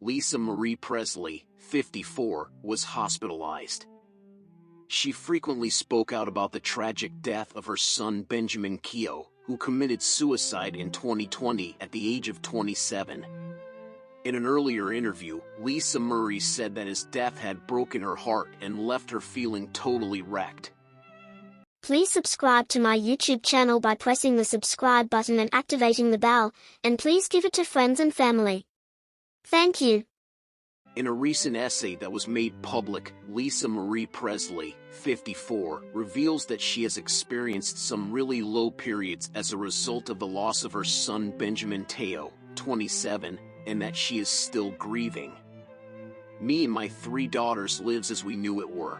Lisa Marie Presley, 54, was hospitalized. She frequently spoke out about the tragic death of her son Benjamin Keogh, who committed suicide in 2020 at the age of 27. In an earlier interview, Lisa Marie said that his death had broken her heart and left her feeling totally wrecked. Please subscribe to my YouTube channel by pressing the subscribe button and activating the bell, and please give it to friends and family. Thank you. In a recent essay that was made public, Lisa Marie Presley, 54, reveals that she has experienced some really low periods as a result of the loss of her son Benjamin Keogh, 27, and that she is still grieving. Me and my 3 daughters lives as we knew it were.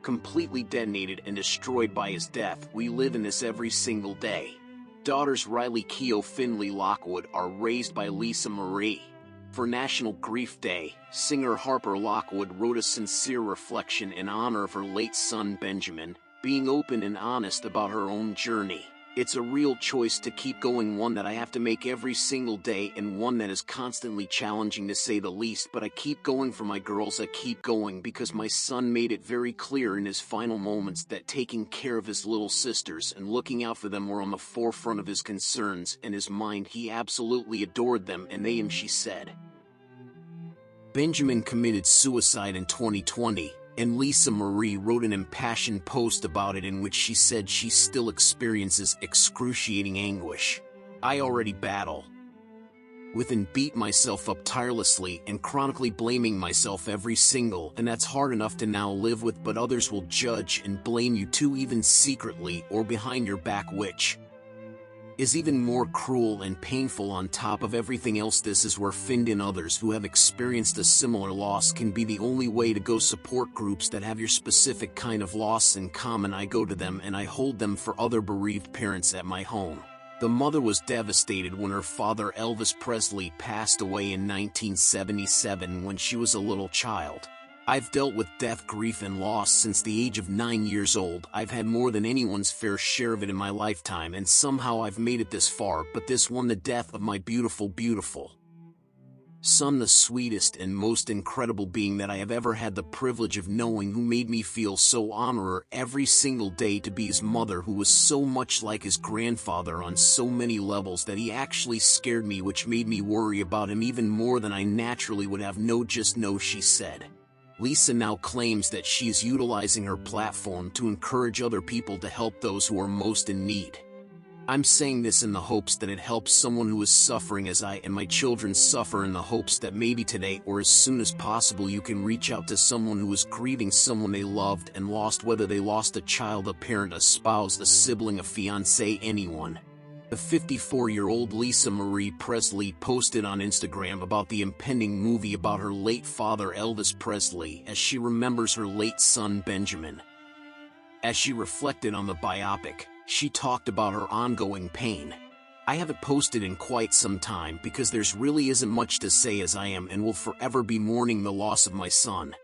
Completely detonated and destroyed by his death, we live in this every single day. Daughters Riley Keogh Finley Lockwood are raised by Lisa Marie. For National Grief Day, singer Harper Lockwood wrote a sincere reflection in honor of her late son Benjamin, being open and honest about her own journey. It's a real choice to keep going, one that I have to make every single day and one that is constantly challenging to say the least, but I keep going for my girls. I keep going because my son made it very clear in his final moments that taking care of his little sisters and looking out for them were on the forefront of his concerns and his mind. He absolutely adored them and they him, she said. Benjamin committed suicide in 2020. And Lisa Marie wrote an impassioned post about it in which she said she still experiences excruciating anguish. I already battle with and beat myself up tirelessly and chronically blaming myself every single, and that's hard enough to now live with, but others will judge and blame you too, even secretly or behind your back, which is even more cruel and painful on top of everything else. This is where find in others who have experienced a similar loss can be the only way to go. Support groups that have your specific kind of loss in common. I go to them and I hold them for other bereaved parents at my home. The mother was devastated when her father Elvis Presley passed away in 1977 when she was a little child. I've dealt with death, grief, and loss since the age of 9 years old. I've had more than anyone's fair share of it in my lifetime, and somehow I've made it this far. But this one, the death of my beautiful, beautiful son, the sweetest and most incredible being that I have ever had the privilege of knowing, who made me feel so honored every single day to be his mother, who was so much like his grandfather on so many levels that he actually scared me, which made me worry about him even more than I naturally would have. No, just no, she said. Lisa now claims that she is utilizing her platform to encourage other people to help those who are most in need. I'm saying this in the hopes that it helps someone who is suffering as I and my children suffer, in the hopes that maybe today or as soon as possible you can reach out to someone who is grieving someone they loved and lost, whether they lost a child, a parent, a spouse, a sibling, a fiancé, anyone. The 54-year-old Lisa Marie Presley posted on Instagram about the impending movie about her late father Elvis Presley as she remembers her late son Benjamin. As she reflected on the biopic, she talked about her ongoing pain. I haven't posted in quite some time because there's really isn't much to say, as I am and will forever be mourning the loss of my son.